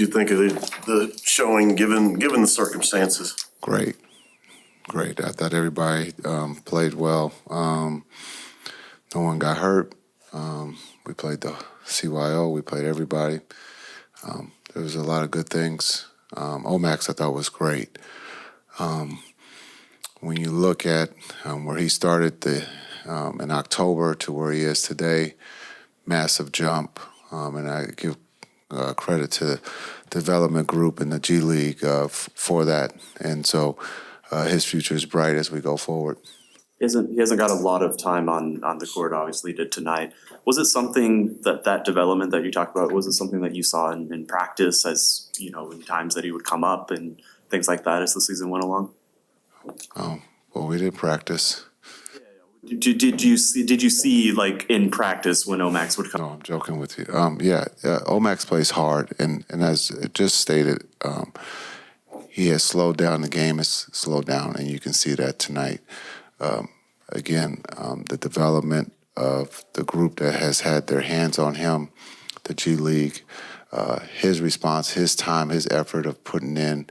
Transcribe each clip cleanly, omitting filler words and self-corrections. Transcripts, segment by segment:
you think of the showing given the circumstances? Great. I thought everybody played well. No one got hurt. We played the CYO. We played everybody. There was a lot of good things. Omax I thought was great. When you look at where he started in October to where he is today, massive jump. And I give credit to the development group in the G League for that. And so his future is bright as we go forward. He hasn't got a lot of time on the court, obviously, tonight. Was it something that development that you talked about, was it something that you saw in practice as, in times that he would come up and things like that as the season went along? Well, we did practice. Did you see like in practice when Omax would come? No, I'm joking with you. Omax plays hard, and as it just stated, he has slowed down. The game has slowed down, and you can see that tonight. The development of the group that has had their hands on him, the G League, his response, his time, his effort of putting in.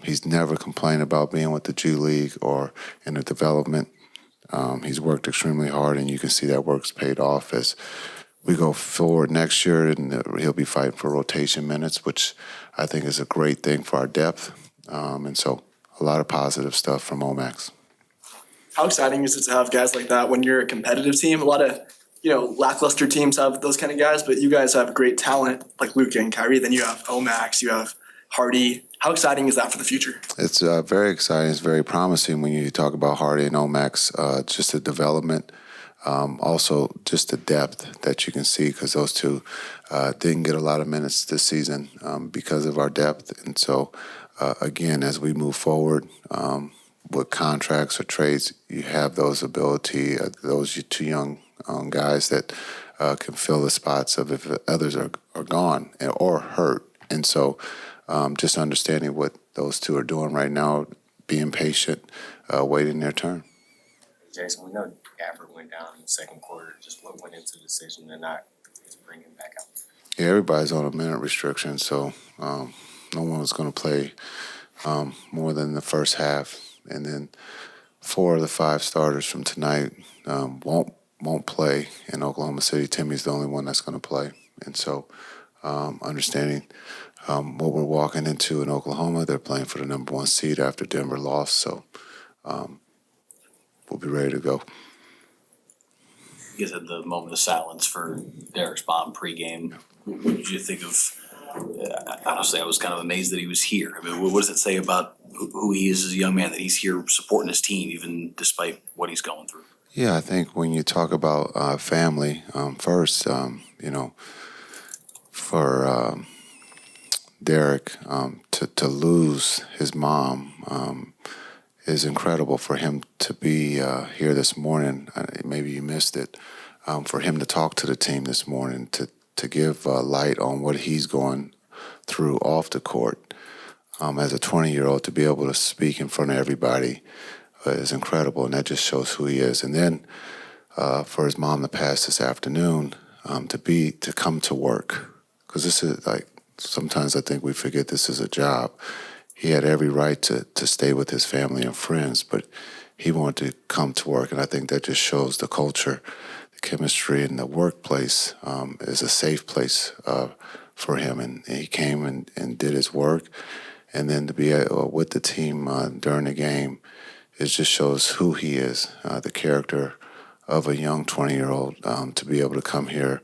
He's never complained about being with the G League or in the development. He's worked extremely hard, and you can see that work's paid off as we go forward next year, and he'll be fighting for rotation minutes, which I think is a great thing for our depth. And so a lot of positive stuff from Omax. How exciting is it to have guys like that when you're a competitive team? A lot of, lackluster teams have those kind of guys, but you guys have great talent like Luke and Kyrie. Then you have Omax, you have Hardy. How exciting is that for the future? It's very exciting. It's very promising when you talk about Hardy and Omax, just the development, also just the depth that you can see because those two didn't get a lot of minutes this season because of our depth. And so, again, as we move forward with contracts or trades, you have those ability, those two young guys that can fill the spots of if others are gone or hurt. And so, just understanding what those two are doing right now, being patient, waiting their turn. Jason, we know Gafford went down in the second quarter. Just what went into the decision to not bring him back out? Yeah, everybody's on a minute restriction, so no one was going to play more than the first half. And then 4 of the 5 starters from tonight won't play in Oklahoma City. Timmy's the only one that's going to play. And so understanding what we're walking into in Oklahoma, they're playing for the number 1 seed after Denver lost. So we'll be ready to go. You guys had the moment of silence for Derek's mom pregame. What did you think of? Honestly, I was kind of amazed that he was here. I mean, what does it say about who he is as a young man, that he's here supporting his team, even despite what he's going through? Yeah, I think when you talk about family, first, for Derek to lose his mom is incredible. For him to be here this morning, maybe you missed it, for him to talk to the team this morning, to give light on what he's going through off the court. As a 20-year-old, to be able to speak in front of everybody is incredible, and that just shows who he is. And then for his mom to pass this afternoon, to come to work, because this is like, sometimes I think we forget this is a job. He had every right to stay with his family and friends, but he wanted to come to work, and I think that just shows the culture, the chemistry, and the workplace is a safe place for him. And he came and did his work, and then to be with the team during the game, it just shows who he is, the character of a young 20-year-old, to be able to come here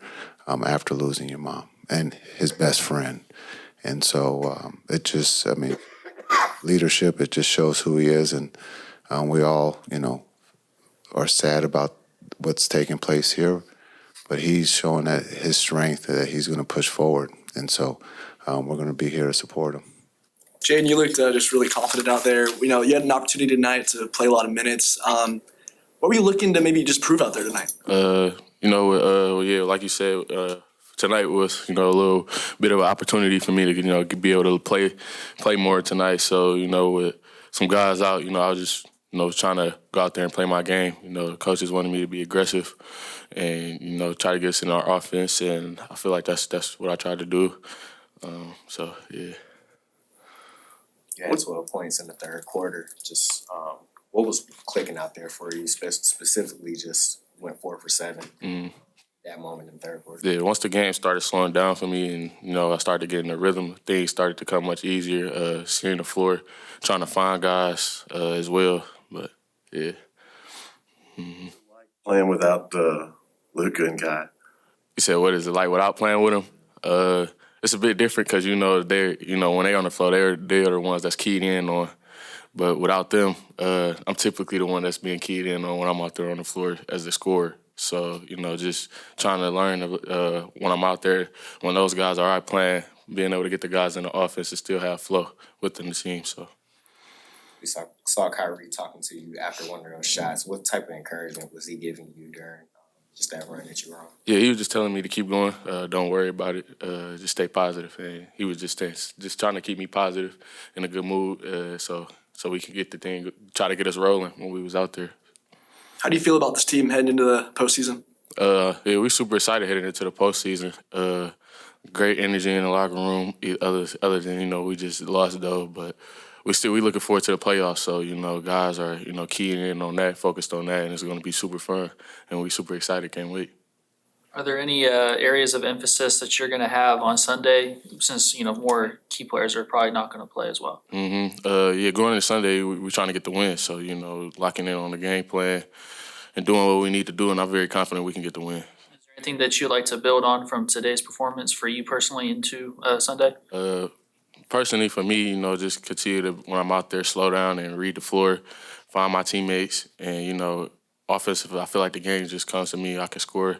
after losing your mom and his best friend. And so leadership, it just shows who he is. And we all, are sad about what's taking place here, but he's showing that his strength, that he's going to push forward. And so we're going to be here to support him. Jaden, you looked just really confident out there. You had an opportunity tonight to play a lot of minutes. What were you looking to maybe just prove out there tonight? Like you said, tonight was, a little bit of an opportunity for me to, be able to play more tonight. So, with some guys out, I was just, trying to go out there and play my game. The coaches wanted me to be aggressive and, try to get us in our offense. And I feel like that's what I tried to do. So yeah. You had 12 points in the third quarter. Just what was clicking out there for you? Specifically, just went 4 for 7. That moment in the third quarter. Yeah, once the game started slowing down for me and, I started getting the rhythm, things started to come much easier, seeing the floor, trying to find guys as well. But, yeah. Playing without Luka and Kai. You said, what is it like without playing with them? It's a bit different because, they're, when they're on the floor, they're the ones that's keyed in on. But without them, I'm typically the one that's being keyed in on when I'm out there on the floor as the scorer. So, just trying to learn when I'm out there, when those guys are out playing, being able to get the guys in the offense and still have flow within the team. So, We saw Kyrie talking to you after one of those shots. What type of encouragement was he giving you during just that run that you were on? yeah, he was just telling me to keep going. Don't worry about it. Just stay positive. And he was just trying to keep me positive in a good mood so we can get the thing, try to get us rolling when we was out there. How do you feel about this team heading into the postseason? Yeah, we're super excited heading into the postseason. Great energy in the locker room. Other than we just lost though, but we looking forward to the playoffs. So guys are keying in on that, focused on that, and it's going to be super fun. And we super excited. Can't wait. Are there any areas of emphasis that you're going to have on Sunday, since more key players are probably not going to play as well? Yeah, going into Sunday, we're trying to get the win. So locking in on the game plan and doing what we need to do, and I'm very confident we can get the win. Is there anything that you'd like to build on from today's performance for you personally into Sunday? Personally, for me, just continue to, when I'm out there, slow down and read the floor, find my teammates, and offensive. I feel like the game just comes to me. I can score.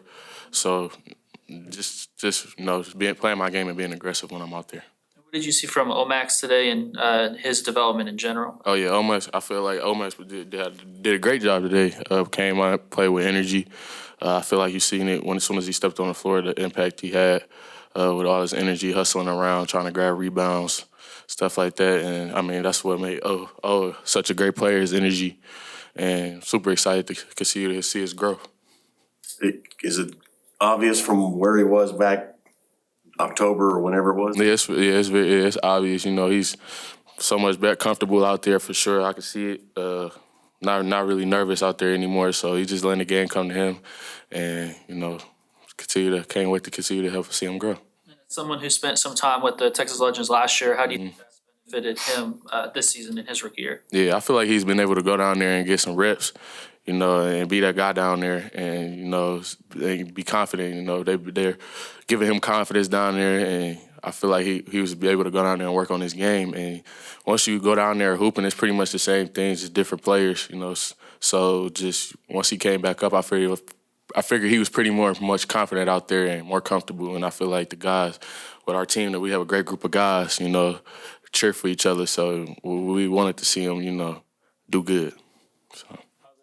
So just playing my game and being aggressive when I'm out there. What did you see from Omax today and his development in general? Oh yeah, Omax. I feel like Omax did a great job today. Came out, played with energy. I feel like you seen it as soon as he stepped on the floor, the impact he had with all his energy, hustling around, trying to grab rebounds, stuff like that. And I mean, that's what made such a great player, his energy, and super excited to continue to see his growth. Is it obvious from where he was back October or whenever it was? It's obvious. He's so much better, comfortable out there for sure. I can see it. Not really nervous out there anymore. So he's just letting the game come to him, and can't wait to continue to help see him grow. Someone who spent some time with the Texas Legends last year, how do you think that's benefited him this season in his rookie year? Yeah, I feel like he's been able to go down there and get some reps, and be that guy down there, and be confident. They're giving him confidence down there, and I feel like he was able to go down there and work on his game. And once you go down there hooping, it's pretty much the same things, just different players. So just once he came back up, I figured he was pretty much confident out there and more comfortable. And I feel like the guys with our team, that we have a great group of guys, cheer for each other. So we wanted to see him, do good. So.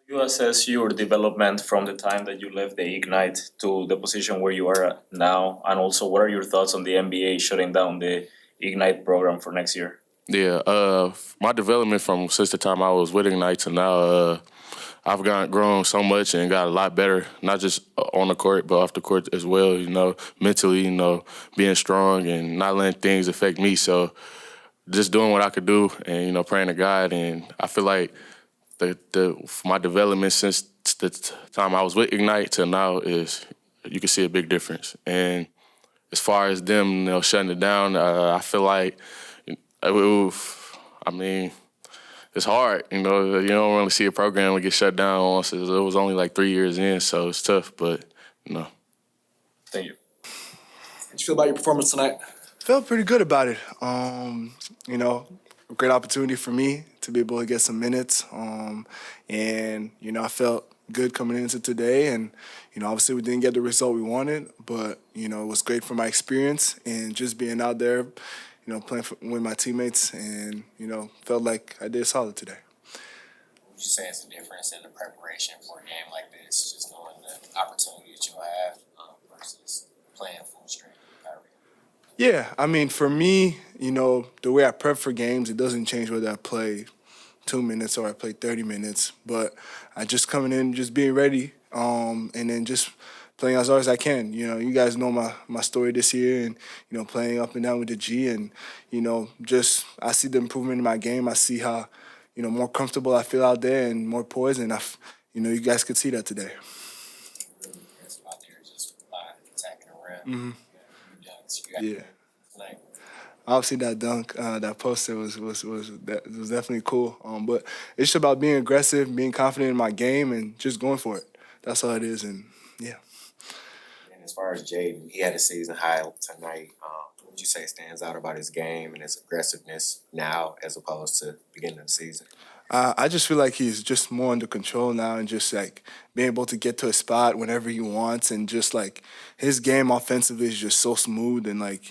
You assess your development from the time that you left the Ignite to the position where you are at now, and also what are your thoughts on the NBA shutting down the Ignite program for next year? Yeah, my development since the time I was with Ignite to now, I've grown so much and got a lot better, not just on the court, but off the court as well, mentally, being strong and not letting things affect me. So just doing what I could do and, praying to God. And I feel like my development since the time I was with Ignite to now is, you can see a big difference. And as far as them, shutting it down, I feel like, it's hard, you don't really see a program get shut down once it was only like 3 years in, so it's tough, but Thank you. How do you feel about your performance tonight? Felt pretty good about it. A great opportunity for me to be able to get some minutes. And I felt good coming into today. And, obviously we didn't get the result we wanted, but, it was great for my experience and just being out there, playing with my teammates and, felt like I did solid today. Would you say it's a difference in the preparation for a game like this, just knowing the opportunity that you'll have versus playing full strength? Yeah, for me, the way I prep for games, it doesn't change whether I play 2 minutes or I play 30 minutes. But I just coming in, just being ready, and then just playing as hard as I can. You know, you guys know my story this year, and you know, playing up and down with the G, and you know, just I see the improvement in my game. I see how, you know, more comfortable I feel out there and more poised, and you know, you guys could see that today. Out there just attacking around. Yeah. Obviously, that dunk, that poster was definitely cool. But it's just about being aggressive, being confident in my game, and just going for it. That's all it is. And yeah. And as far as Jaden, he had a season high tonight. What would you say stands out about his game and his aggressiveness now as opposed to beginning of the season? I just feel like he's just more under control now, and just like being able to get to a spot whenever he wants, and just like his game offensively is just so smooth, and like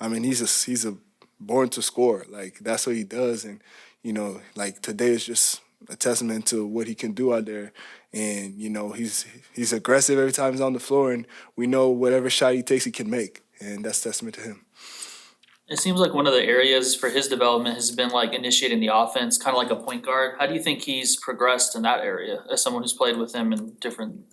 I mean, he's a born to score. Like that's what he does, and you know, like today is just a testament to what he can do out there. And you know, he's aggressive every time he's on the floor, and we know whatever shot he takes, he can make, and that's testament to him. It seems like one of the areas for his development has been like initiating the offense, kind of like a point guard. How do you think he's progressed in that area as someone who's played with him in different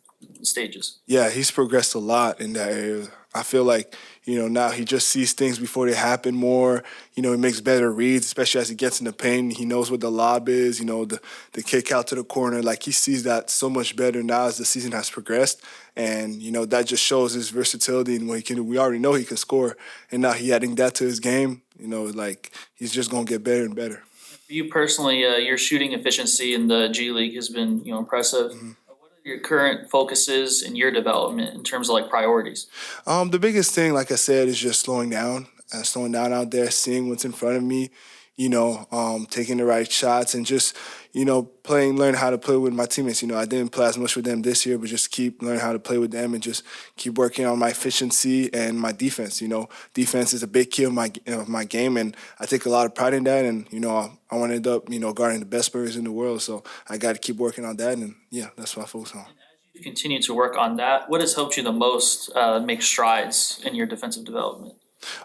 stages? Yeah, he's progressed a lot in that area. I feel like, you know, now he just sees things before they happen more. You know, he makes better reads, especially as he gets in the paint. He knows what the lob is, you know, the kick out to the corner. Like, he sees that so much better now as the season has progressed. And, you know, that just shows his versatility and what he can do. We already know he can score. And now he adding that to his game, you know, like, he's just going to get better and better. For you personally, your shooting efficiency in the G League has been, you know, impressive. Mm-hmm. What are your current focuses in your development in terms of like priorities? The biggest thing, like I said, is just slowing down out there, seeing what's in front of me, you know, taking the right shots, and just, you know, learn how to play with my teammates. You know, I didn't play as much with them this year, but just keep learning how to play with them and just keep working on my efficiency and my defense. You know, defense is a big key of my game, and I take a lot of pride in that. And, you know, I want to end up, you know, guarding the best players in the world. So I got to keep working on that. And, yeah, that's what I focus on. You continue to work on that. What has helped you the most make strides in your defensive development?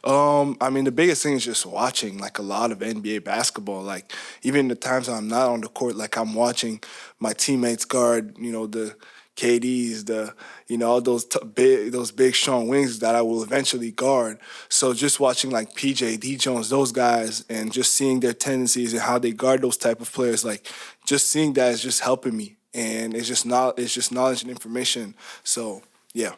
I mean, the biggest thing is just watching like a lot of NBA basketball. Like even the times I'm not on the court, like I'm watching my teammates guard, you know, the KDs, you know, all those big strong wings that I will eventually guard. So just watching like PJ, D Jones, those guys, and just seeing their tendencies and how they guard those type of players, like just seeing that is just helping me. And it's just knowledge and information. So yeah.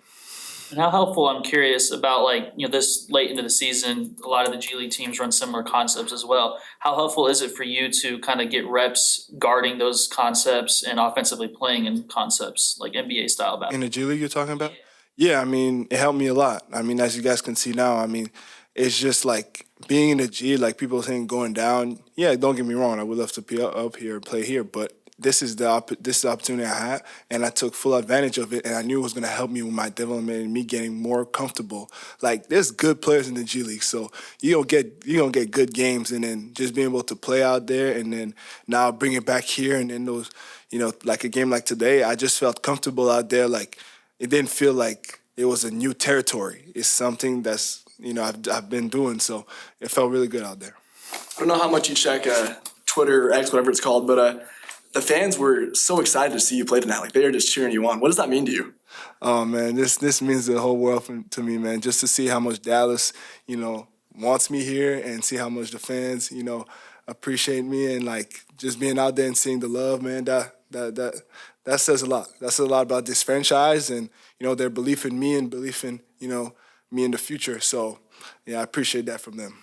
And how helpful, I'm curious about, like, you know, this late into the season, a lot of the G League teams run similar concepts as well. How helpful is it for you to kind of get reps guarding those concepts and offensively playing in concepts like NBA style basketball? In the G League you're talking about? Yeah, I mean, it helped me a lot. I mean, as you guys can see now, I mean, it's just like being in the G, like people saying going down. Yeah, don't get me wrong, I would love to be up here and play here, but this is the opportunity I had, and I took full advantage of it, and I knew it was going to help me with my development and me getting more comfortable. Like, there's good players in the G League, so you're gonna get good games, and then just being able to play out there, and then now bring it back here, and then those, you know, like a game like today, I just felt comfortable out there. Like, it didn't feel like it was a new territory. It's something that's, you know, I've been doing, so it felt really good out there. I don't know how much you check Twitter or X, whatever it's called, but the fans were so excited to see you play tonight. Like, they are just cheering you on. What does that mean to you? Oh, man, this means the whole world to me, man. Just to see how much Dallas, you know, wants me here, and see how much the fans, you know, appreciate me, and like just being out there and seeing the love, man. That says a lot. That says a lot about this franchise, and you know, their belief in me and belief in, you know, me in the future. So yeah, I appreciate that from them.